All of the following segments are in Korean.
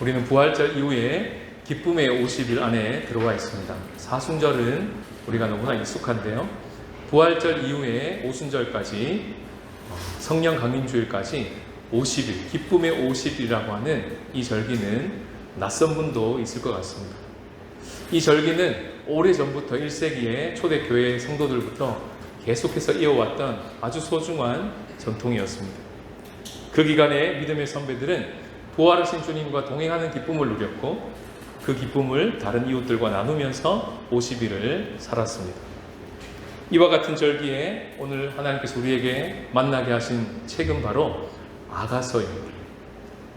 우리는 부활절 이후에 기쁨의 50일 안에 들어와 있습니다. 사순절은 우리가 너무나 익숙한데요. 부활절 이후에 오순절까지 성령 강림주일까지 50일, 기쁨의 50일이라고 하는 이 절기는 낯선 분도 있을 것 같습니다. 이 절기는 오래전부터 1세기의 초대교회 성도들부터 계속해서 이어왔던 아주 소중한 전통이었습니다. 그 기간에 믿음의 선배들은 부활하신 주님과 동행하는 기쁨을 누렸고 그 기쁨을 다른 이웃들과 나누면서 50일을 살았습니다. 이와 같은 절기에 오늘 하나님께서 우리에게 만나게 하신 책은 바로 아가서입니다.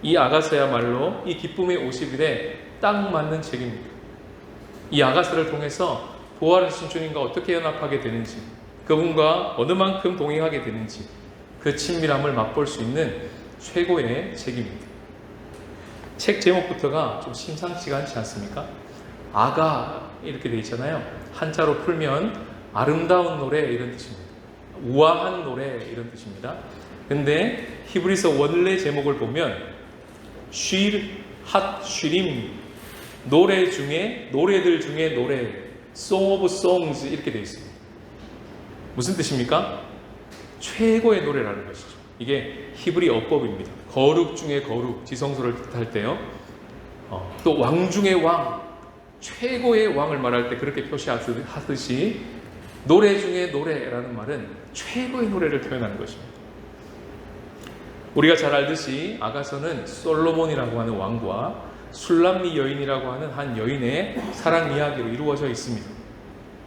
이 아가서야말로 이 기쁨의 50일에 딱 맞는 책입니다. 이 아가서를 통해서 부활하신 주님과 어떻게 연합하게 되는지, 그분과 어느 만큼 동행하게 되는지 그 친밀함을 맛볼 수 있는 최고의 책입니다. 책 제목부터가 좀 심상치가 않지 않습니까? 아가 이렇게 되어 있잖아요. 한자로 풀면 아름다운 노래 이런 뜻입니다. 우아한 노래 이런 뜻입니다. 근데 히브리서 원래 제목을 보면 쉴, 핫, 쉬림, 노래 중에, 노래들 중에 노래, Song of Songs 이렇게 되어 있습니다. 무슨 뜻입니까? 최고의 노래라는 것이죠. 이게 히브리 어법입니다. 거룩 중에 거룩, 지성소를 뜻할 때요. 또 왕 중에 왕, 최고의 왕을 말할 때 그렇게 표시하듯이 노래 중에 노래라는 말은 최고의 노래를 표현하는 것입니다. 우리가 잘 알듯이 아가서는 솔로몬이라고 하는 왕과 술람미 여인이라고 하는 한 여인의 사랑 이야기로 이루어져 있습니다.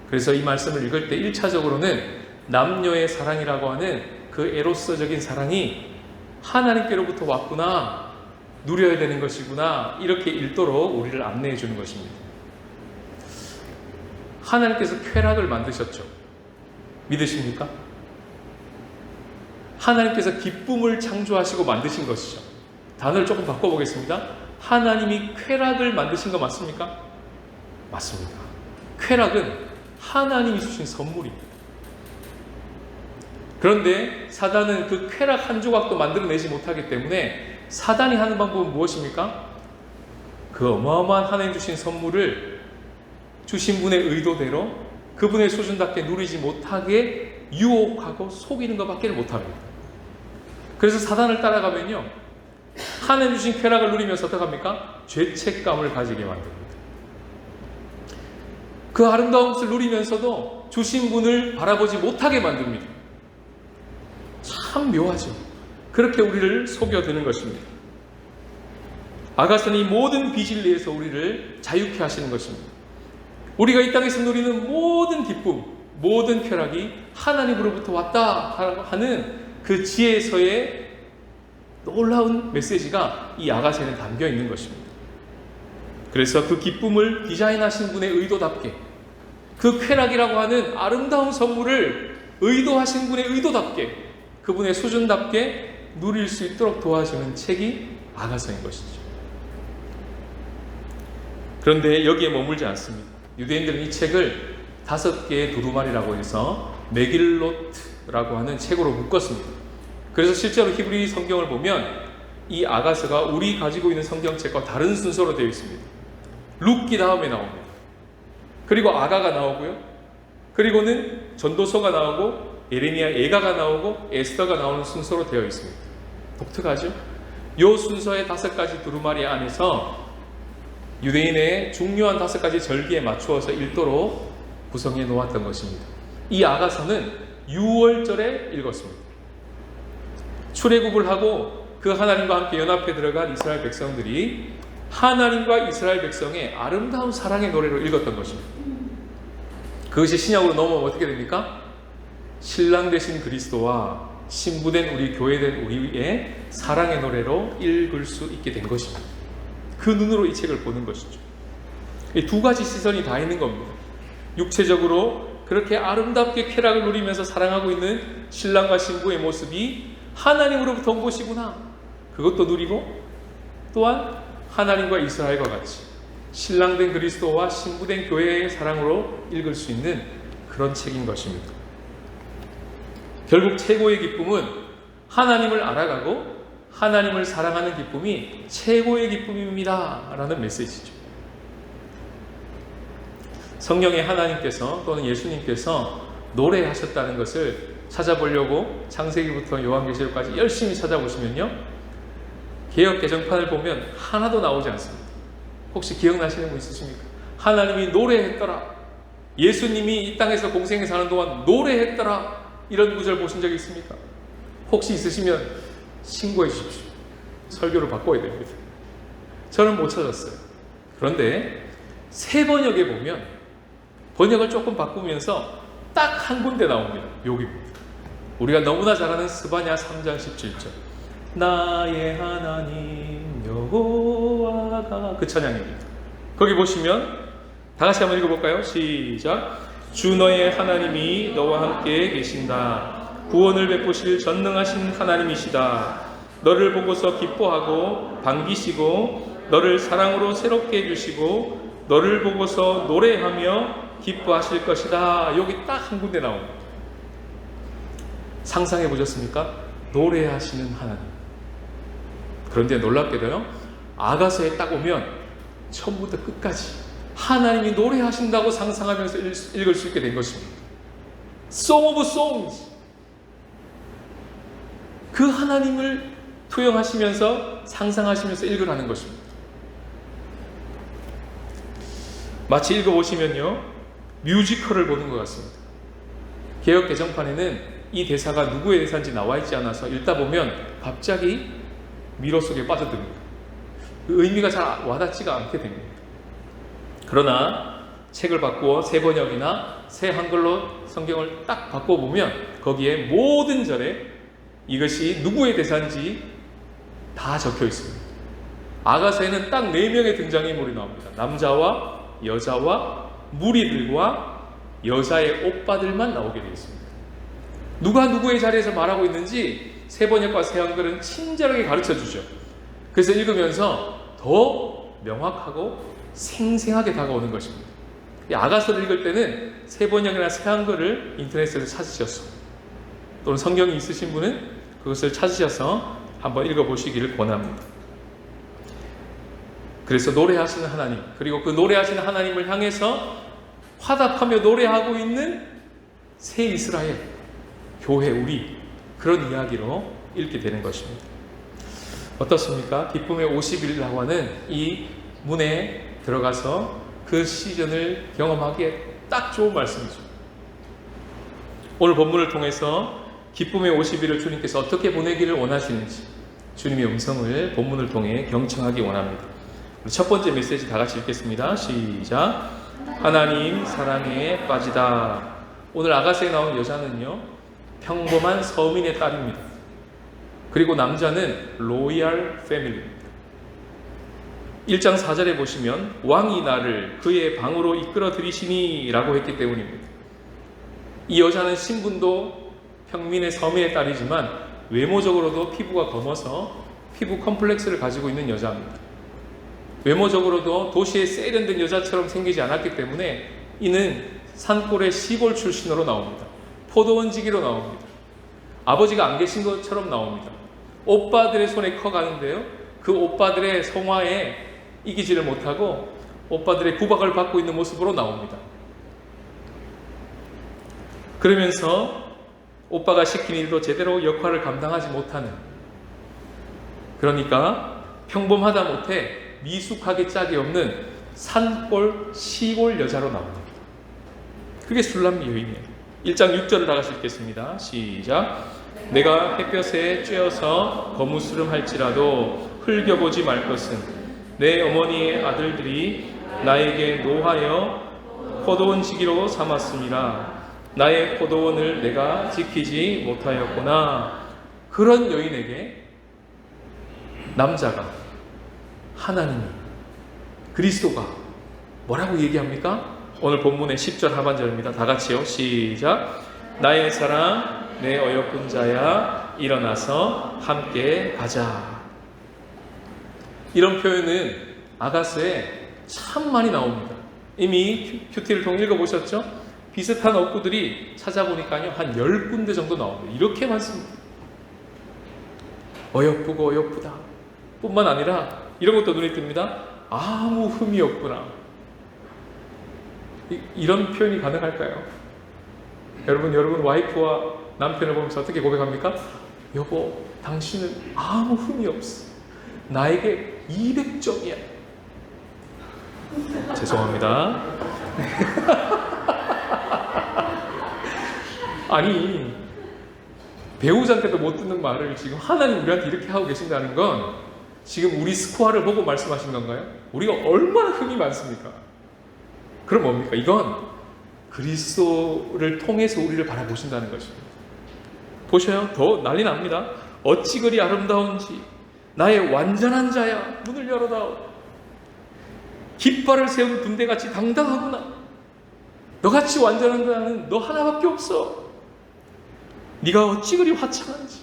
그래서 이 말씀을 읽을 때 1차적으로는 남녀의 사랑이라고 하는 그 에로서적인 사랑이 하나님께로부터 왔구나, 누려야 되는 것이구나, 이렇게 읽도록 우리를 안내해 주는 것입니다. 하나님께서 쾌락을 만드셨죠. 믿으십니까? 하나님께서 기쁨을 창조하시고 만드신 것이죠. 단어를 조금 바꿔보겠습니다. 하나님이 쾌락을 만드신 거 맞습니까? 맞습니다. 쾌락은 하나님이 주신 선물입니다. 그런데 사단은 그 쾌락 한 조각도 만들어내지 못하기 때문에 사단이 하는 방법은 무엇입니까? 그 어마어마한 하나님 주신 선물을 주신 분의 의도대로 그분의 수준답게 누리지 못하게 유혹하고 속이는 것밖에 못합니다. 그래서 사단을 따라가면요, 하나님 주신 쾌락을 누리면서 어떡합니까? 죄책감을 가지게 만듭니다. 그 아름다운 것을 누리면서도 주신 분을 바라보지 못하게 만듭니다. 참 묘하죠. 그렇게 우리를 속여드는 것입니다. 아가서는 이 모든 비진리에서 우리를 자유케 하시는 것입니다. 우리가 이 땅에서 누리는 모든 기쁨, 모든 쾌락이 하나님으로부터 왔다 하는 그 지혜에서의 놀라운 메시지가 이 아가서에는 담겨 있는 것입니다. 그래서 그 기쁨을 디자인하신 분의 의도답게, 그 쾌락이라고 하는 아름다운 선물을 의도하신 분의 의도답게, 그분의 수준답게 누릴 수 있도록 도와주는 책이 아가서인 것이죠. 그런데 여기에 머물지 않습니다. 유대인들은 이 책을 5개의 두루마리라고 해서 메길로트라고 하는 책으로 묶었습니다. 그래서 실제로 히브리 성경을 보면 이 아가서가 우리 가지고 있는 성경책과 다른 순서로 되어 있습니다. 룻기 다음에 나옵니다. 그리고 아가가 나오고요. 그리고는 전도서가 나오고 예레미야 예가가 나오고 에스더가 나오는 순서로 되어 있습니다. 독특하죠? 이 순서의 5가지 두루마리 안에서 유대인의 중요한 5가지 절기에 맞추어서 읽도록 구성해 놓았던 것입니다. 이 아가서는 6월절에 읽었습니다. 출애굽을 하고 그 하나님과 함께 연합해 들어간 이스라엘 백성들이 하나님과 이스라엘 백성의 아름다운 사랑의 노래로 읽었던 것입니다. 그것이 신약으로 넘어오면 어떻게 됩니까? 신랑 되신 그리스도와 신부된 우리, 교회된 우리의 사랑의 노래로 읽을 수 있게 된 것입니다. 그 눈으로 이 책을 보는 것이죠. 이 2가지 시선이 다 있는 겁니다. 육체적으로 그렇게 아름답게 쾌락을 누리면서 사랑하고 있는 신랑과 신부의 모습이 하나님으로부터 온 것이구나, 그것도 누리고, 또한 하나님과 이스라엘과 같이 신랑된 그리스도와 신부된 교회의 사랑으로 읽을 수 있는 그런 책인 것입니다. 결국 최고의 기쁨은 하나님을 알아가고 하나님을 사랑하는 기쁨이 최고의 기쁨입니다 라는 메시지죠. 성경에 하나님께서 또는 예수님께서 노래하셨다는 것을 찾아보려고 창세기부터 요한계시록까지 열심히 찾아보시면요, 개역 개정판을 보면 하나도 나오지 않습니다. 혹시 기억나시는 분 있으십니까? 하나님이 노래했더라, 예수님이 이 땅에서 공생에 사는 동안 노래했더라, 이런 구절 보신 적 있습니까? 혹시 있으시면 신고해 주십시오. 설교를 바꿔야 됩니다. 저는 못 찾았어요. 그런데 새 번역에 보면 번역을 조금 바꾸면서 딱 한 군데 나옵니다. 여기입니다. 우리가 너무나 잘 아는 스바냐 3장 17절, 나의 하나님 여호와가, 그 찬양입니다. 거기 보시면 다 같이 한번 읽어볼까요? 시작. 주 너의 하나님이 너와 함께 계신다. 구원을 베푸실 전능하신 하나님이시다. 너를 보고서 기뻐하고 반기시고 너를 사랑으로 새롭게 해주시고 너를 보고서 노래하며 기뻐하실 것이다. 여기 딱 한 군데 나옵니다. 상상해 보셨습니까? 노래하시는 하나님. 그런데 놀랍게도요, 아가서에 딱 오면 처음부터 끝까지 하나님이 노래하신다고 상상하면서 읽을 수 있게 된 것입니다. Song of Songs. 그 하나님을 투영하시면서 상상하시면서 읽으라는 것입니다. 마치 읽어보시면요, 뮤지컬을 보는 것 같습니다. 개역 개정판에는 이 대사가 누구의 대사인지 나와 있지 않아서 읽다 보면 갑자기 미로 속에 빠져듭니다. 그 의미가 잘 와닿지가 않게 됩니다. 그러나 책을 바꾸어 새 번역이나 새 한글로 성경을 딱 바꿔보면 거기에 모든 절에 이것이 누구의 대사인지 다 적혀 있습니다. 아가서에는 딱 4명의 등장인물이 나옵니다. 남자와 여자와 무리들과 여자의 오빠들만 나오게 되어 있습니다. 누가 누구의 자리에서 말하고 있는지 새 번역과 새 한글은 친절하게 가르쳐 주죠. 그래서 읽으면서 더 명확하고 생생하게 다가오는 것입니다. 이 아가서를 읽을 때는 새 번역이나 새 한글을 인터넷에서 찾으셔서, 또는 성경이 있으신 분은 그것을 찾으셔서 한번 읽어보시기를 권합니다. 그래서 노래하시는 하나님, 그리고 그 노래하시는 하나님을 향해서 화답하며 노래하고 있는 새 이스라엘, 교회, 우리, 그런 이야기로 읽게 되는 것입니다. 어떻습니까? 기쁨의 50일이라고 하는 이 문에 들어가서 그 시즌을 경험하기에 딱 좋은 말씀이죠. 오늘 본문을 통해서 기쁨의 50일을 주님께서 어떻게 보내기를 원하시는지 주님의 음성을 본문을 통해 경청하기 원합니다. 우리 첫 번째 메시지 다 같이 읽겠습니다. 시작. 하나님 사랑에 빠지다. 오늘 아가서에 나온 여자는요, 평범한 서민의 딸입니다. 그리고 남자는 로얄 패밀리입니다. 1장 4절에 보시면 왕이 나를 그의 방으로 이끌어 들이시니 라고 했기 때문입니다. 이 여자는 신분도 평민의 서민의 딸이지만 외모적으로도 피부가 검어서 피부 컴플렉스를 가지고 있는 여자입니다. 외모적으로도 도시에 세련된 여자처럼 생기지 않았기 때문에 이는 산골의 시골 출신으로 나옵니다. 포도원지기로 나옵니다. 아버지가 안 계신 것처럼 나옵니다. 오빠들의 손에 커가는데요, 그 오빠들의 성화에 이기지를 못하고 오빠들의 구박을 받고 있는 모습으로 나옵니다. 그러면서 오빠가 시킨 일도 제대로 역할을 감당하지 못하는, 그러니까 평범하다 못해 미숙하게 짝이 없는 산골 시골 여자로 나옵니다. 그게 술람 여인이에요. 1장 6절을 다 같이 읽겠습니다. 시작. 내가 햇볕에 쬐어서 거무스름 할지라도 흘겨보지 말 것은 내 어머니의 아들들이 나에게 노하여 포도원 지기로 삼았습니다. 나의 포도원을 내가 지키지 못하였구나. 그런 여인에게 남자가, 하나님이, 그리스도가 뭐라고 얘기합니까? 오늘 본문의 10절 하반절입니다. 다 같이요. 시작. 나의 사랑, 내 어여쁜 자야, 일어나서 함께 가자. 이런 표현은 아가서에 참 많이 나옵니다. 이미 큐티를 통해 읽어보셨죠? 비슷한 어구들이 찾아보니까요, 한 10군데 정도 나옵니다. 이렇게 많습니다. 어여쁘고 어여쁘다 뿐만 아니라 이런 것도 눈에 띕니다. 아무 흠이 없구나. 이런 표현이 가능할까요? 여러분 와이프와 남편을 보면서 어떻게 고백합니까? 여보, 당신은 아무 흠이 없어. 나에게 200점이야. 죄송합니다. 아니, 배우자한테도 못 듣는 말을 지금 하나님 우리한테 이렇게 하고 계신다는 건 지금 우리 스코어를 보고 말씀하신 건가요? 우리가 얼마나 흠이 많습니까? 그럼 뭡니까? 이건 그리스도를 통해서 우리를 바라보신다는 것입니다. 보셔요. 더 난리 납니다. 어찌 그리 아름다운지 나의 완전한 자야 문을 열어다오. 깃발을 세운 군대같이 당당하구나. 너같이 완전한 자는 너 하나밖에 없어. 네가 어찌 그리 화창한지.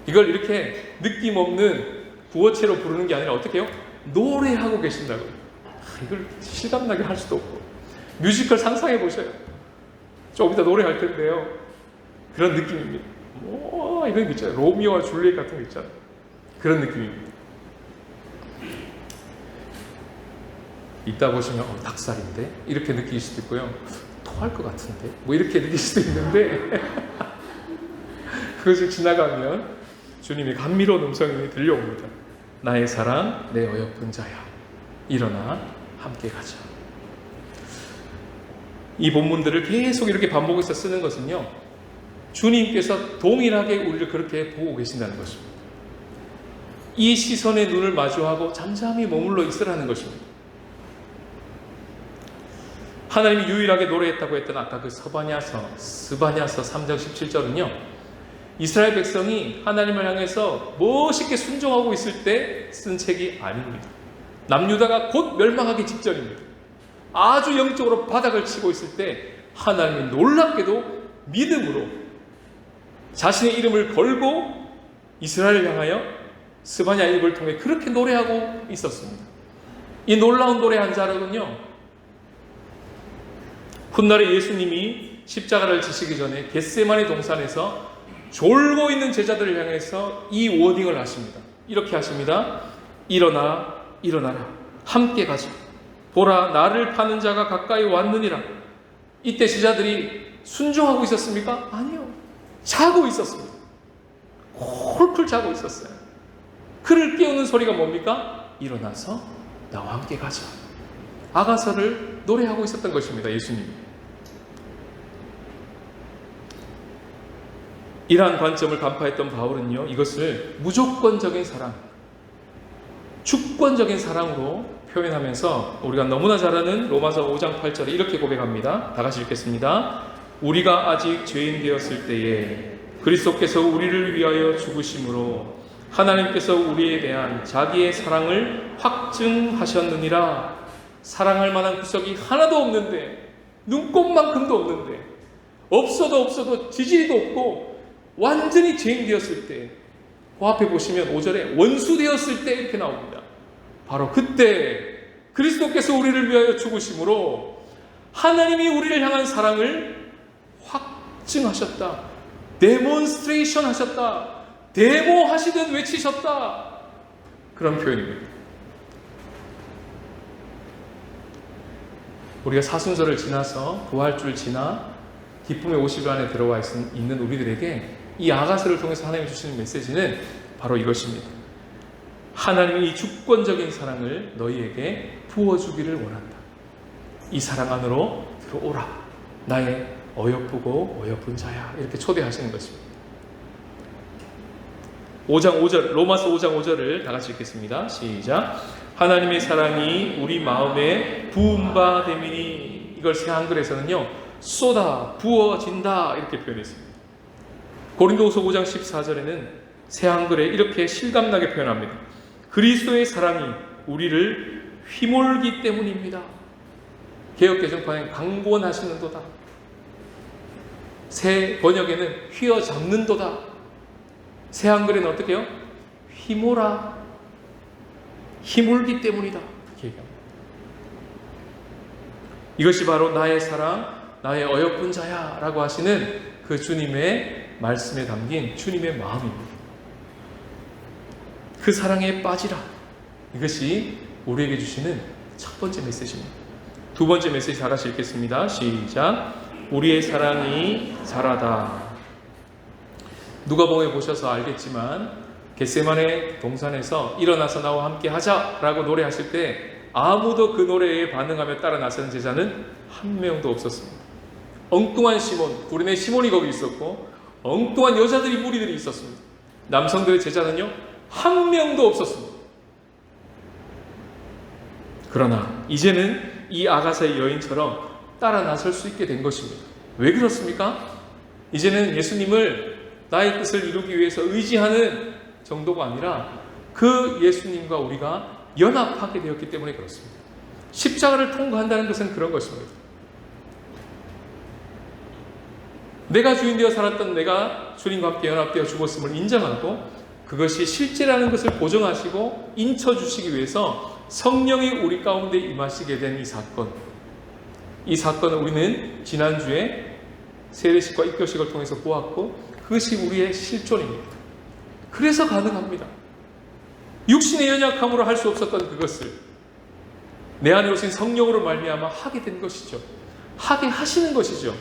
이걸 이렇게 느낌 없는 구어체로 부르는 게 아니라 어떻게 해요? 노래하고 계신다고요. 이걸 실감나게 할 수도 없고. 뮤지컬 상상해 보셔요. 조금 이따 노래할 텐데요. 그런 느낌입니다. 이런 거 있잖아요. 로미오와 줄리엣 같은 거 있잖아요. 그런 느낌입니다. 이따 보시면 닭살인데? 이렇게 느낄 수도 있고요. 토할 것 같은데? 뭐 이렇게 느낄 수도 있는데 그것을 지나가면 주님의 감미로운 음성이 들려옵니다. 나의 사랑, 내 어여쁜 자야. 일어나 함께 가자. 이 본문들을 계속 이렇게 반복해서 쓰는 것은요, 주님께서 동일하게 우리를 그렇게 보고 계신다는 것입니다. 이 시선의 눈을 마주하고 잠잠히 머물러 있으라는 것입니다. 하나님이 유일하게 노래했다고 했던 아까 그 스바냐서 3장 17절은요, 이스라엘 백성이 하나님을 향해서 멋있게 순종하고 있을 때 쓴 책이 아닙니다. 남유다가 곧 멸망하기 직전입니다. 아주 영적으로 바닥을 치고 있을 때 하나님이 놀랍게도 믿음으로 자신의 이름을 걸고 이스라엘을 향하여 스바냐 입을 통해 그렇게 노래하고 있었습니다. 이 놀라운 노래 한 자락은요, 훗날에 예수님이 십자가를 지시기 전에 겟세마네 동산에서 졸고 있는 제자들을 향해서 이 워딩을 하십니다. 이렇게 하십니다. 일어나라. 함께 가자. 보라, 나를 파는 자가 가까이 왔느니라. 이때 제자들이 순종하고 있었습니까? 아니요. 자고 있었습니다. 홀풀 자고 있었어요. 그를 깨우는 소리가 뭡니까? 일어나서 나와 함께 가자. 아가서를 노래하고 있었던 것입니다. 예수님이. 이러한 관점을 간파했던 바울은요, 이것을 무조건적인 사랑, 주권적인 사랑으로 표현하면서 우리가 너무나 잘 아는 로마서 5장 8절에 이렇게 고백합니다. 다 같이 읽겠습니다. 우리가 아직 죄인 되었을 때에 그리스도께서 우리를 위하여 죽으심으로 하나님께서 우리에 대한 자기의 사랑을 확증하셨느니라. 사랑할 만한 구석이 하나도 없는데, 눈꼽만큼도 없는데, 없어도 지지리도 없고 완전히 죄인 되었을 때, 그 앞에 보시면 5절에 원수 되었을 때 이렇게 나옵니다. 바로 그때 그리스도께서 우리를 위하여 죽으심으로 하나님이 우리를 향한 사랑을 확증하셨다. 데몬스트레이션 하셨다. 데모하시듯 외치셨다. 그런 표현입니다. 우리가 사순절을 지나서 부활주를 지나 기쁨의 50일 안에 들어와 있는 우리들에게 이 아가서를 통해서 하나님이 주시는 메시지는 바로 이것입니다. 하나님이 이 주권적인 사랑을 너희에게 부어주기를 원한다. 이 사랑 안으로 들어오라. 나의 어여쁘고 어여쁜 자야. 이렇게 초대하시는 것입니다. 5장 5절, 로마서 5장 5절을 다 같이 읽겠습니다. 시작. 하나님의 사랑이 우리 마음에 부은 바 되미니. 이걸 새 한글에서는요, 쏟아 부어진다 이렇게 표현했습니다. 고린도후서 5장 14절에는 새 한글에 이렇게 실감나게 표현합니다. 그리스도의 사랑이 우리를 휘몰기 때문입니다. 개역개정판에 강권하시는도다. 새 번역에는 휘어잡는도다. 새 한글에는 어떻게 해요? 휘몰아, 휘몰기 때문이다. 이렇게 얘기합니다. 이것이 바로 나의 사랑, 나의 어여쁜 자야 라고 하시는 그 주님의 말씀에 담긴 주님의 마음입니다. 그 사랑에 빠지라. 이것이 우리에게 주시는 첫 번째 메시지입니다. 두 번째 메시지 다 같이 읽겠습니다. 시작. 우리의 사랑이 자라다. 누가복음에 보셔서 알겠지만 겟세마네 동산에서 일어나서 나와 함께 하자라고 노래하실 때 아무도 그 노래에 반응하며 따라 나서는 제자는 한 명도 없었습니다. 엉뚱한 시몬, 구레네 시몬이 거기 있었고 엉뚱한 여자들이 무리들이 있었습니다. 남성들의 제자는요 한 명도 없었습니다. 그러나 이제는 이 아가사의 여인처럼 따라 나설 수 있게 된 것입니다. 왜 그렇습니까? 이제는 예수님을 나의 뜻을 이루기 위해서 의지하는 정도가 아니라 그 예수님과 우리가 연합하게 되었기 때문에 그렇습니다. 십자가를 통과한다는 것은 그런 것입니다. 내가 주인되어 살았던 내가 주님과 함께 연합되어 죽었음을 인정하고 그것이 실제라는 것을 보증하시고 인쳐주시기 위해서 성령이 우리 가운데 임하시게 된 이 사건. 이 사건을 우리는 지난주에 세례식과 입교식을 통해서 보았고 그것이 우리의 실존입니다. 그래서 가능합니다. 육신의 연약함으로 할 수 없었던 그것을 내 안에 오신 성령으로 말미암아 하게 된 것이죠. 하게 하시는 것이죠.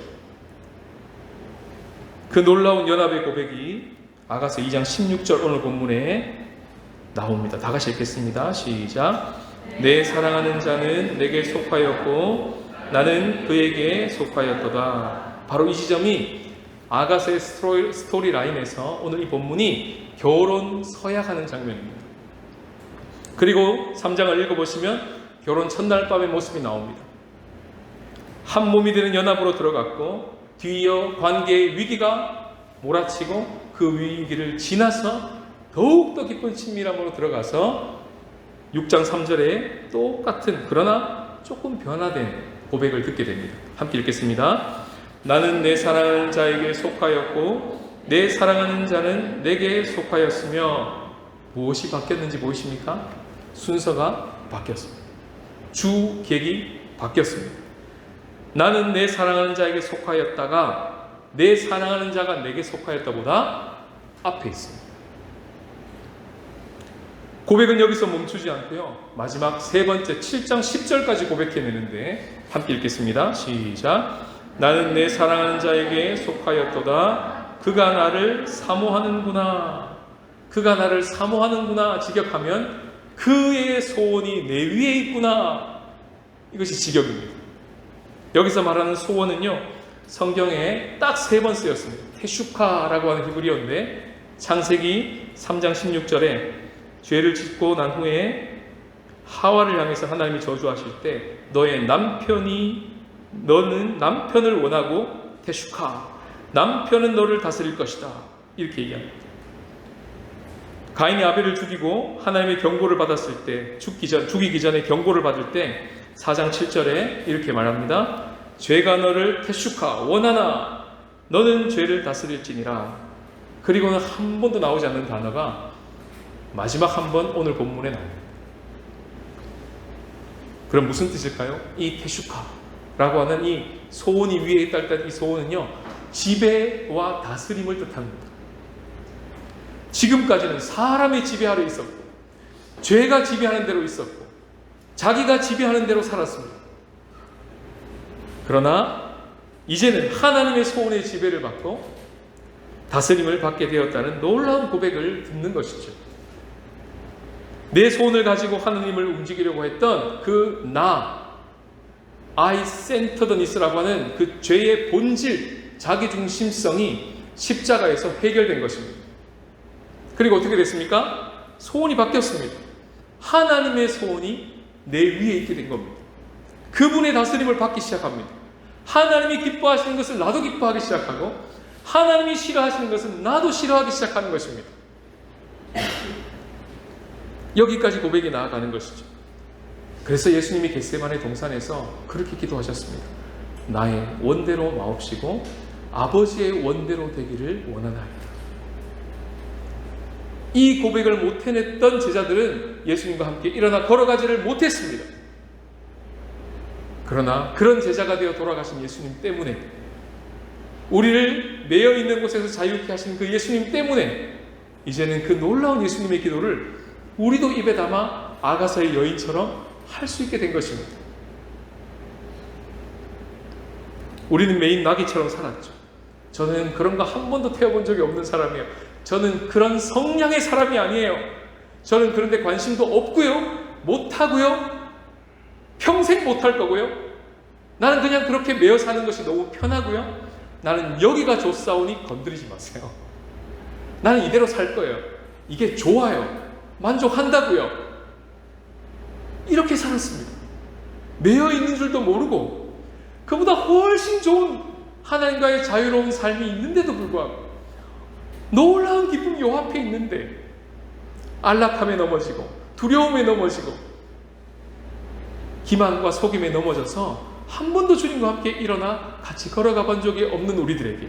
그 놀라운 연합의 고백이 아가서 2장 16절 오늘 본문에 나옵니다. 다 같이 읽겠습니다. 시작. 내 사랑하는 자는 내게 속하였고 나는 그에게 속하였도다. 바로 이 지점이 아가서의 스토리 라인에서 오늘 이 본문이 결혼 서약하는 장면입니다. 그리고 3장을 읽어보시면 결혼 첫날 밤의 모습이 나옵니다. 한 몸이 되는 연합으로 들어갔고 뒤이어 관계의 위기가 몰아치고 그 위기를 지나서 더욱더 깊은 친밀함으로 들어가서 6장 3절에 똑같은 그러나 조금 변화된 고백을 듣게 됩니다. 함께 읽겠습니다. 나는 내 사랑하는 자에게 속하였고 내 사랑하는 자는 내게 속하였으며 무엇이 바뀌었는지 보이십니까? 순서가 바뀌었습니다. 주객이 바뀌었습니다. 나는 내 사랑하는 자에게 속하였다가 내 사랑하는 자가 내게 속하였다보다 앞에 있습니다. 고백은 여기서 멈추지 않고요. 마지막 세 번째 7장 10절까지 고백해내는데 함께 읽겠습니다. 시작. 나는 내 사랑하는 자에게 속하였도다. 그가 나를 사모하는구나. 그가 나를 사모하는구나. 직역하면 그의 소원이 내 위에 있구나. 이것이 직역입니다. 여기서 말하는 소원은요. 성경에 딱 세 번 쓰였습니다. 테슈카라고 하는 히브리어인데 창세기 3장 16절에 죄를 짓고 난 후에 하와를 향해서 하나님이 저주하실 때 너는 남편을 원하고 테슈카 남편은 너를 다스릴 것이다 이렇게 얘기합니다. 가인이 아벨을 죽이고 하나님의 경고를 받았을 때 죽이기 전에 경고를 받을 때 4장 7절에 이렇게 말합니다. 죄가 너를 테슈카 원하나 너는 죄를 다스릴지니라. 그리고는 한 번도 나오지 않는 단어가 마지막 한 번 오늘 본문에 나옵니다. 그럼 무슨 뜻일까요? 이 테슈카라고 하는 이 소원이 위에 있다는 이 소원은요 지배와 다스림을 뜻합니다. 지금까지는 사람의 지배 아래 있었고 죄가 지배하는 대로 있었고 자기가 지배하는 대로 살았습니다. 그러나 이제는 하나님의 소원의 지배를 받고 다스림을 받게 되었다는 놀라운 고백을 듣는 것이죠. 내 소원을 가지고 하나님을 움직이려고 했던 그 I-centeredness라고 하는 그 죄의 본질, 자기중심성이 십자가에서 해결된 것입니다. 그리고 어떻게 됐습니까? 소원이 바뀌었습니다. 하나님의 소원이 내 위에 있게 된 겁니다. 그분의 다스림을 받기 시작합니다. 하나님이 기뻐하시는 것을 나도 기뻐하기 시작하고 하나님이 싫어하시는 것은 나도 싫어하기 시작하는 것입니다. 여기까지 고백이 나아가는 것이죠. 그래서 예수님이 겟세마네 동산에서 그렇게 기도하셨습니다. 나의 원대로 마옵시고 아버지의 원대로 되기를 원하나이다. 이 고백을 못 해냈던 제자들은 예수님과 함께 일어나 걸어가지를 못했습니다. 그러나 그런 제자가 되어 돌아가신 예수님 때문에 우리를 매여 있는 곳에서 자유케 하신 그 예수님 때문에 이제는 그 놀라운 예수님의 기도를 우리도 입에 담아 아가서의 여인처럼 할 수 있게 된 것입니다. 우리는 매인 나귀처럼 살았죠. 저는 그런 거 한 번도 태워본 적이 없는 사람이에요. 저는 그런 성량의 사람이 아니에요. 저는 그런 데 관심도 없고요. 못하고요. 평생 못할 거고요. 나는 그냥 그렇게 매여 사는 것이 너무 편하고요. 나는 여기가 좋사오니 건드리지 마세요. 나는 이대로 살 거예요. 이게 좋아요. 만족한다고요. 이렇게 살았습니다. 매여 있는 줄도 모르고 그보다 훨씬 좋은 하나님과의 자유로운 삶이 있는데도 불구하고 놀라운 기쁨이 요 앞에 있는데 안락함에 넘어지고 두려움에 넘어지고 기만과 속임에 넘어져서 한 번도 주님과 함께 일어나 같이 걸어가 본 적이 없는 우리들에게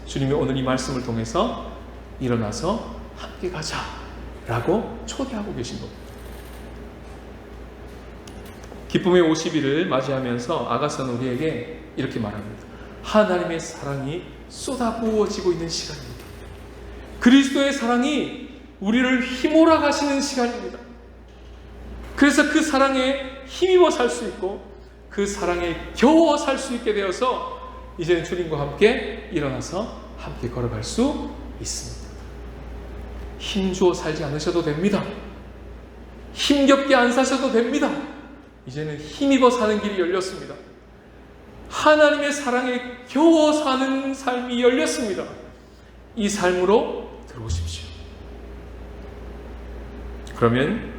주님이 오늘 이 말씀을 통해서 일어나서 함께 가자라고 초대하고 계신 겁니다. 기쁨의 50일을 맞이하면서 아가서는 우리에게 이렇게 말합니다. 하나님의 사랑이 쏟아부어지고 있는 시간입니다. 그리스도의 사랑이 우리를 휘몰아 가시는 시간입니다. 그래서 그 사랑에 힘입어 살 수 있고 그 사랑에 겨워 살 수 있게 되어서 이제는 주님과 함께 일어나서 함께 걸어갈 수 있습니다. 힘주어 살지 않으셔도 됩니다. 힘겹게 안 사셔도 됩니다. 이제는 힘입어 사는 길이 열렸습니다. 하나님의 사랑에 겨워 사는 삶이 열렸습니다. 이 삶으로 들어오십시오. 그러면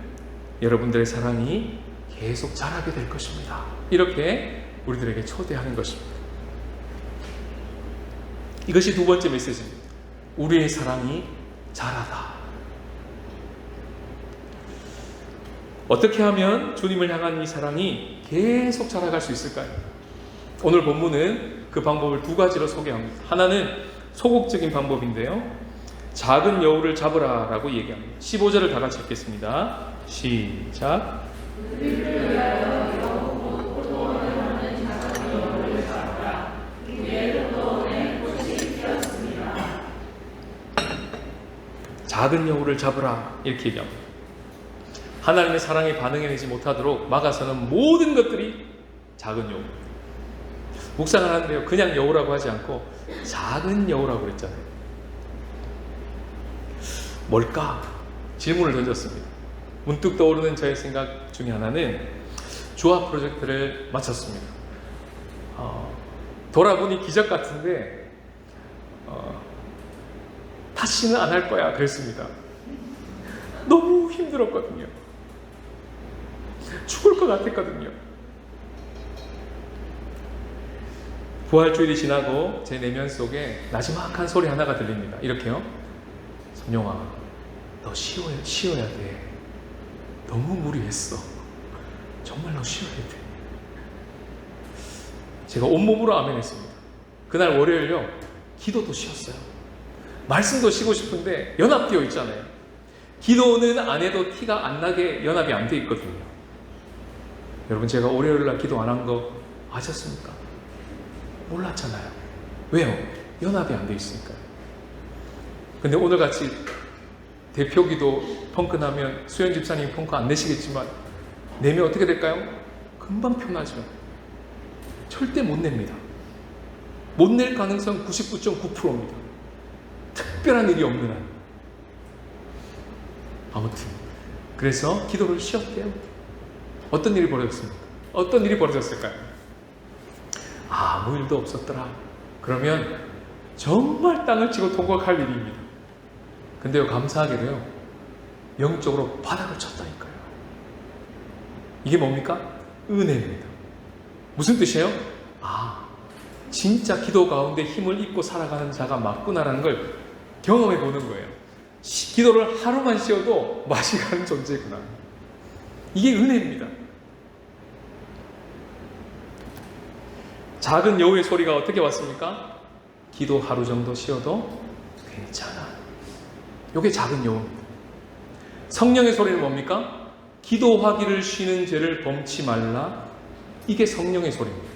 여러분들의 사랑이 계속 자라게 될 것입니다. 이렇게 우리들에게 초대하는 것입니다. 이것이 두 번째 메시지입니다. 우리의 사랑이 자라다. 어떻게 하면 주님을 향한 이 사랑이 계속 자라갈 수 있을까요? 오늘 본문은 그 방법을 두 가지로 소개합니다. 하나는 소극적인 방법인데요. 작은 여우를 잡으라 라고 얘기합니다. 15절을 다 같이 읽겠습니다. 시작. 작은 여우를 잡으라 이렇게 얘기합니다. 하나님의 사랑에 반응해내지 못하도록 막아서는 모든 것들이 작은 여우. 묵상을 하는데요. 그냥 여우라고 하지 않고 작은 여우라고 그랬잖아요. 뭘까? 질문을 던졌습니다. 문득 떠오르는 저의 생각 중에 하나는 주화 프로젝트를 마쳤습니다. 돌아보니 기적 같은데 다시는 안 할 거야 그랬습니다. 너무 힘들었거든요. 죽을 것 같았거든요. 부활주일이 지나고 제 내면 속에 나지막한 소리 하나가 들립니다. 이렇게요. 선영아, 너 쉬어야 돼. 너무 무리했어. 정말 너 쉬어야 돼. 제가 온몸으로 아멘했습니다. 그날 월요일요. 기도도 쉬었어요. 말씀도 쉬고 싶은데 연합되어 있잖아요. 기도는 안 해도 티가 안 나게 연합이 안 돼 있거든요. 여러분, 제가 월요일날 기도 안 한 거 아셨습니까? 몰랐잖아요. 왜요? 연합이 안 돼 있으니까요. 근데 오늘같이 대표기도 펑크 나면 수현 집사님 펑크 안 내시겠지만 내면 어떻게 될까요? 금방 편하죠. 절대 못 냅니다. 못 낼 가능성 99.9%입니다. 특별한 일이 없는 한. 아무튼 그래서 기도를 쉬었대요. 어떤 일이 벌어졌습니까? 어떤 일이 벌어졌을까요? 아무 일도 없었더라. 그러면 정말 땅을 치고 통곡할 일입니다. 근데요, 감사하게도요, 영적으로 바닥을 쳤다니까요. 이게 뭡니까? 은혜입니다. 무슨 뜻이에요? 진짜 기도 가운데 힘을 입고 살아가는 자가 맞구나라는 걸 경험해 보는 거예요. 기도를 하루만 쉬어도 맛이 가는 존재구나. 이게 은혜입니다. 작은 여우의 소리가 어떻게 왔습니까? 기도 하루 정도 쉬어도 괜찮아. 이게 작은 여우입니다. 성령의 소리는 뭡니까? 기도하기를 쉬는 죄를 범치 말라. 이게 성령의 소리입니다.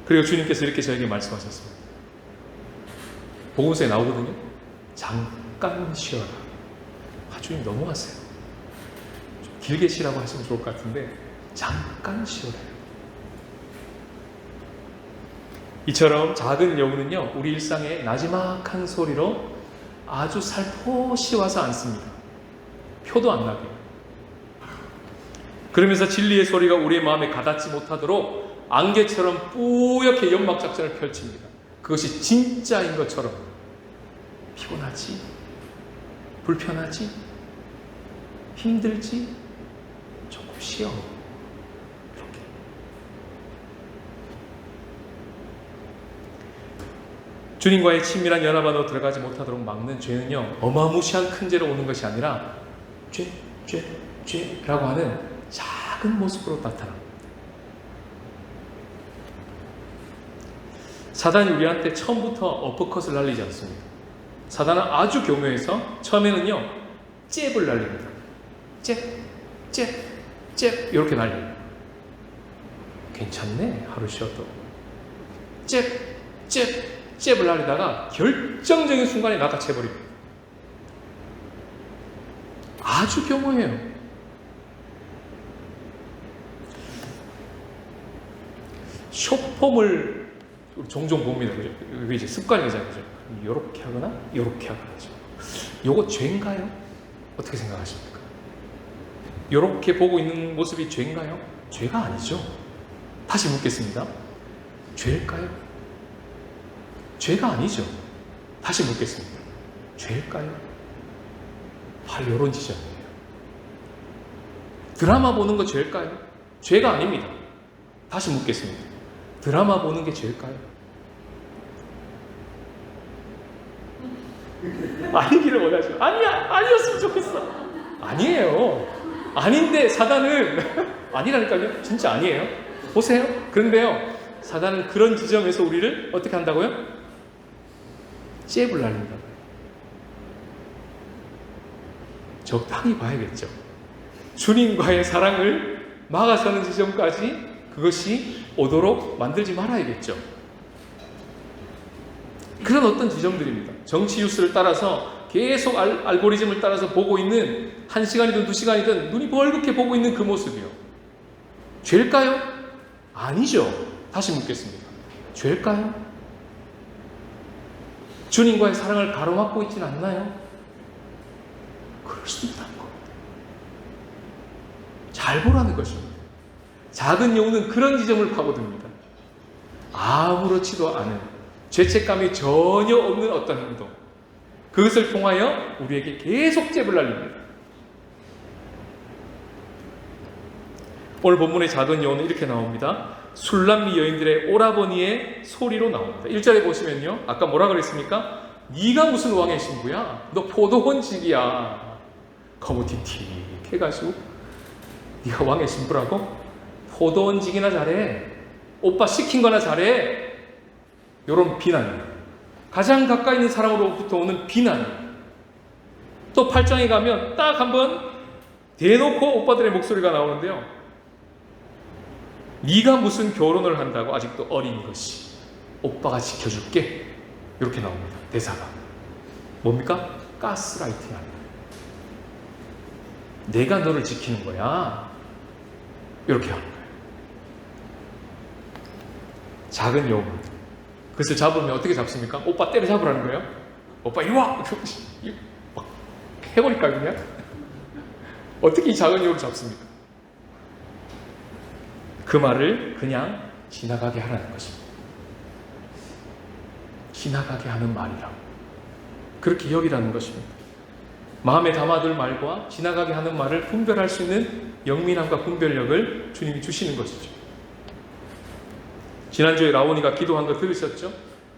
그리고 주님께서 이렇게 저에게 말씀하셨습니다. 복음서에 나오거든요. 잠깐 쉬어라. 주님 넘어가세요. 좀 길게 쉬라고 하시면 좋을 것 같은데 잠깐 쉬어요. 이처럼 작은 여우는요, 우리 일상의 나지막한 소리로 아주 살포시 와서 앉습니다. 표도 안 나게. 그러면서 진리의 소리가 우리의 마음에 가닿지 못하도록 안개처럼 뿌옇게 연막 작전을 펼칩니다. 그것이 진짜인 것처럼. 피곤하지? 불편하지? 힘들지? 조금 쉬어. 이렇게. 주님과의 친밀한 연합 안으로 들어가지 못하도록 막는 죄는요, 어마무시한 큰 죄로 오는 것이 아니라 죄라고 하는 작은 모습으로 나타납니다. 사단이 우리한테 처음부터 어퍼컷을 날리지 않습니다. 사단은 아주 교묘해서 처음에는요, 잽을 날립니다. 잽 이렇게 날려요. 괜찮네, 하루 쉬어도. 잽을 날리다가 결정적인 순간에 낚아채버립니다. 아주 교묘해요. 쇼폼을 종종 봅니다. 그죠? 이게 이제 습관이잖아요. 그죠? 요렇게 하거나, 요렇게 하거나. 요거 죄인가요? 어떻게 생각하십니까? 요렇게 보고 있는 모습이 죄인가요? 죄가 아니죠. 다시 묻겠습니다. 죄일까요? 죄가 아니죠. 다시 묻겠습니다. 죄일까요? 바로 요런 지점이에요. 드라마 보는 거 죄일까요? 죄가 아닙니다. 다시 묻겠습니다. 드라마 보는 게 죄일까요? 아니기를 원하죠. 아니었으면 좋겠어. 아니에요. 아닌데 사단은 아니라니까요. 진짜 아니에요. 보세요. 그런데요, 사단은 그런 지점에서 우리를 어떻게 한다고요? 잽을 날린다. 적당히 봐야겠죠. 주님과의 사랑을 막아서는 지점까지 그것이 오도록 만들지 말아야겠죠. 그런 어떤 지점들입니다. 정치 뉴스를 따라서 계속 알고리즘을 따라서 보고 있는 1시간이든 2시간이든 눈이 벌겋게 보고 있는 그 모습이요. 죄일까요? 아니죠. 다시 묻겠습니다. 죄일까요? 주님과의 사랑을 가로막고 있지는 않나요? 그럴 수도 있다는 겁니다. 잘 보라는 것입니다. 작은 여우는 그런 지점을 파고듭니다. 아무렇지도 않은 죄책감이 전혀 없는 어떤 행동, 그것을 통하여 우리에게 계속 잽을 날립니다. 오늘 본문의 작은 여우는 이렇게 나옵니다. 술람미 여인들의 오라버니의 소리로 나옵니다. 1절에 보시면요, 아까 뭐라 그랬습니까? 네가 무슨 왕의 신부야? 너 포도원직이야. 거무튀튀 해가지고 네가 왕의 신부라고? 포도원직이나 잘해. 오빠 시킨 거나 잘해. 이런 비난입니다. 가장 가까이 있는 사람으로부터 오는 비난입니다. 또 8장에 가면 딱 한번 대놓고 오빠들의 목소리가 나오는데요. 네가 무슨 결혼을 한다고 아직도 어린 것이. 오빠가 지켜줄게. 이렇게 나옵니다. 대사가. 뭡니까? 가스라이팅 합니다. 내가 너를 지키는 거야. 이렇게 하는 거예요. 작은 여우. 그것을 잡으면 어떻게 잡습니까? 오빠 때려잡으라는 거예요? 오빠 이리 와! 막 해버릴까요 그냥? 어떻게 이 작은 여우를 잡습니까? 그 말을 그냥 지나가게 하라는 것입니다. 지나가게 하는 말이라고. 그렇게 여기라는 것입니다. 마음에 담아둘 말과 지나가게 하는 말을 분별할 수 있는 영민함과 분별력을 주님이 주시는 것이죠. 지난주에 라오니가 기도한 거 들으셨죠?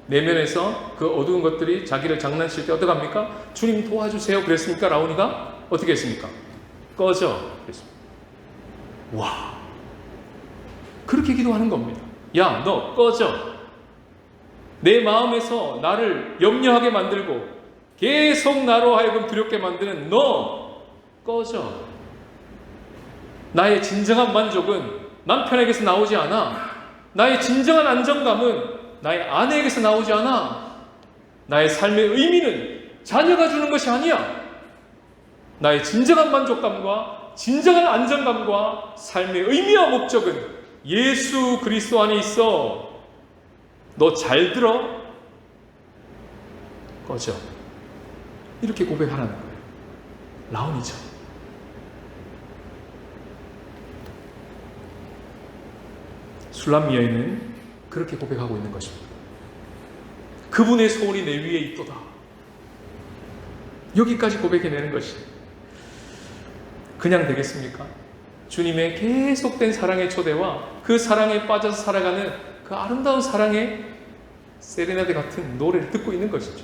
내면에서 그 어두운 것들이 자기를 장난칠 때 어떡합니까? 주님 도와주세요 그랬으니까 라오니가 어떻게 했습니까? 꺼져 그랬습니다. 와, 그렇게 기도하는 겁니다. 야, 너 꺼져. 내 마음에서 나를 염려하게 만들고 계속 나로 하여금 두렵게 만드는 너 꺼져. 나의 진정한 만족은 남편에게서 나오지 않아. 나의 진정한 안정감은 나의 아내에게서 나오지 않아. 나의 삶의 의미는 자녀가 주는 것이 아니야. 나의 진정한 만족감과 진정한 안정감과 삶의 의미와 목적은 예수 그리스도 안에 있어. 너 잘 들어? 꺼져. 이렇게 고백하라는 거예요. 라온이죠. 술람 여인은 그렇게 고백하고 있는 것입니다. 그분의 소원이 내 위에 있도다. 여기까지 고백해내는 것이 그냥 되겠습니까? 주님의 계속된 사랑의 초대와 그 사랑에 빠져서 살아가는 그 아름다운 사랑의 세레나데 같은 노래를 듣고 있는 것이죠.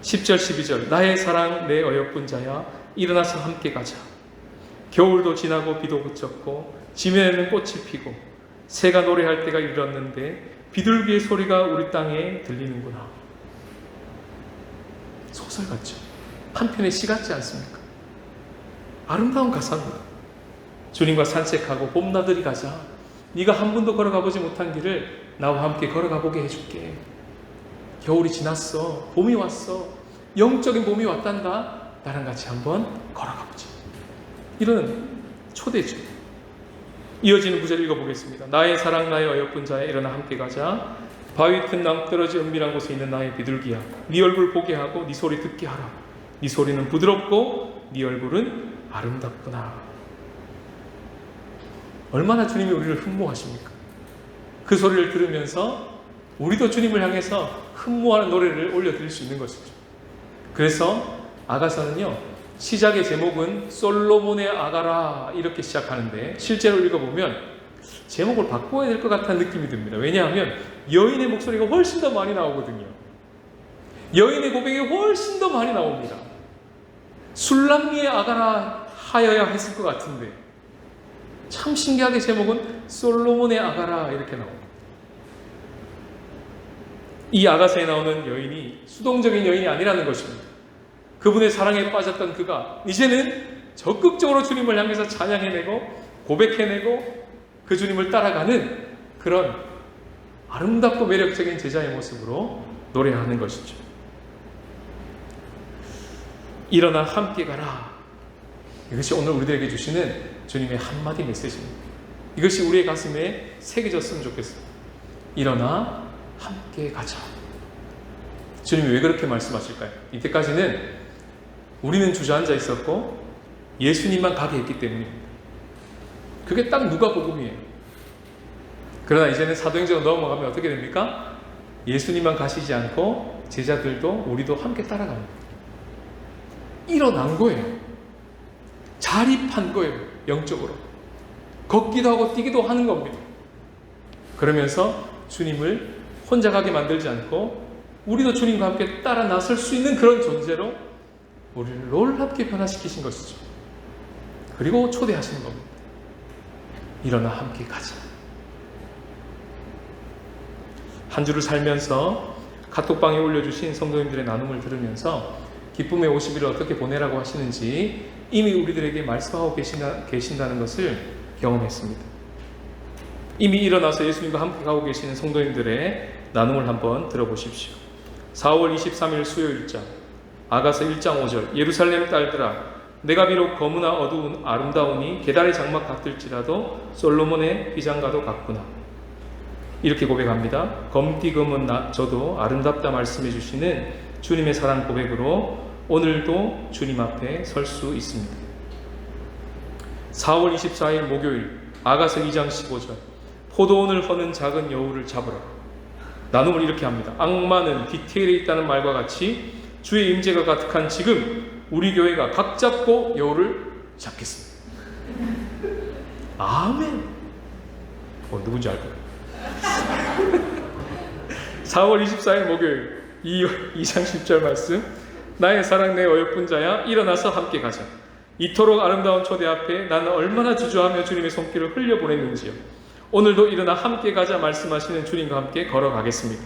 10절 12절 나의 사랑 내 어여쁜 자야 일어나서 함께 가자. 겨울도 지나고 비도 그쳤고 지면에는 꽃이 피고 새가 노래할 때가 이르렀는데 비둘기의 소리가 우리 땅에 들리는구나. 소설 같죠? 한편의 시 같지 않습니까? 아름다운 가사입니다. 주님과 산책하고 봄나들이 가자. 네가 한 번도 걸어가보지 못한 길을 나와 함께 걸어가보게 해줄게. 겨울이 지났어. 봄이 왔어. 영적인 봄이 왔단다. 나랑 같이 한번 걸어가보자. 이런 초대죠. 이어지는 구절 읽어보겠습니다. 나의 사랑 나의 어여쁜 자야 일어나 함께 가자. 바위 틈 낭떠러지 은밀한 곳에 있는 나의 비둘기야. 네 얼굴 보게 하고 네 소리 듣게 하라. 네 소리는 부드럽고 네 얼굴은 아름답구나. 얼마나 주님이 우리를 흠모하십니까? 그 소리를 들으면서 우리도 주님을 향해서 흠모하는 노래를 올려드릴 수 있는 것이죠. 그래서 아가서는요, 시작의 제목은 솔로몬의 아가라 이렇게 시작하는데 실제로 읽어보면 제목을 바꿔야 될 것 같다는 느낌이 듭니다. 왜냐하면 여인의 목소리가 훨씬 더 많이 나오거든요. 여인의 고백이 훨씬 더 많이 나옵니다. 술람미의 아가라 하여야 했을 것 같은데 참 신기하게 제목은 솔로몬의 아가라 이렇게 나옵니다. 이 아가서에 나오는 여인이 수동적인 여인이 아니라는 것입니다. 그분의 사랑에 빠졌던 그가 이제는 적극적으로 주님을 향해서 찬양해내고 고백해내고 그 주님을 따라가는 그런 아름답고 매력적인 제자의 모습으로 노래하는 것이죠. 일어나 함께 가라. 이것이 오늘 우리들에게 주시는 주님의 한마디 메시지입니다. 이것이 우리의 가슴에 새겨졌으면 좋겠어요. 일어나 함께 가자. 주님이 왜 그렇게 말씀하실까요? 이때까지는 우리는 주저앉아 있었고 예수님만 가게 했기 때문입니다. 그게 딱 누가복음이에요. 그러나 이제는 사도행전으로 넘어가면 어떻게 됩니까? 예수님만 가시지 않고 제자들도 우리도 함께 따라갑니다. 일어난 거예요. 자립한 거예요. 영적으로. 걷기도 하고 뛰기도 하는 겁니다. 그러면서 주님을 혼자 가게 만들지 않고 우리도 주님과 함께 따라 나설 수 있는 그런 존재로 우리를 놀랍게 변화시키신 것이죠. 그리고 초대하시는 겁니다. 일어나 함께 가자. 한 주를 살면서 카톡방에 올려주신 성도님들의 나눔을 들으면서 기쁨의 50일을 어떻게 보내라고 하시는지 이미 우리들에게 말씀하고 계신다는 것을 경험했습니다. 이미 일어나서 예수님과 함께 가고 계시는 성도님들의 나눔을 한번 들어보십시오. 4월 23일 수요일자 아가서 1장 5절 예루살렘 딸들아 내가 비록 검으나 어두운 아름다우니 계달의 장막 같을지라도 솔로몬의 휘장과도 같구나. 이렇게 고백합니다. 검디검은 저도 아름답다 말씀해 주시는 주님의 사랑 고백으로 오늘도 주님 앞에 설 수 있습니다. 4월 24일 목요일 아가서 2장 15절 포도원을 허는 작은 여우를 잡으라. 나눔을 이렇게 합니다. 악마는 디테일에 있다는 말과 같이 주의 임재가 가득한 지금 우리 교회가 각 잡고 여우를 잡겠습니다. 아멘. 누군지 알 거예요. 4월 24일 목요일 2장 10절 말씀 나의 사랑 내 어여쁜 자야 일어나서 함께 가자. 이토록 아름다운 초대 앞에 나는 얼마나 주저하며 주님의 손길을 흘려보냈는지요. 오늘도 일어나 함께 가자 말씀하시는 주님과 함께 걸어가겠습니다.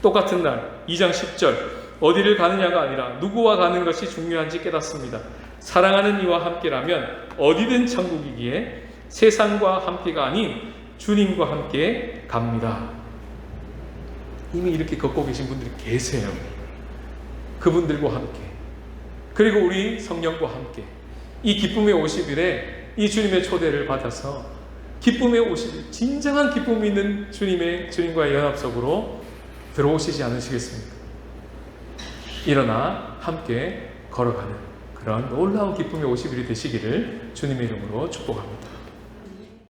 똑같은 날 2장 10절 어디를 가느냐가 아니라 누구와 가는 것이 중요한지 깨닫습니다. 사랑하는 이와 함께라면 어디든 천국이기에 세상과 함께가 아닌 주님과 함께 갑니다. 이미 이렇게 걷고 계신 분들이 계세요. 그분들과 함께 그리고 우리 성령과 함께 이 기쁨의 50일에 이 주님의 초대를 받아서 기쁨의 50일, 진정한 기쁨이 있는 주님과의 연합 속으로 들어오시지 않으시겠습니까? 일어나 함께 걸어가는 그런 놀라운 기쁨의 50일이 되시기를 주님의 이름으로 축복합니다.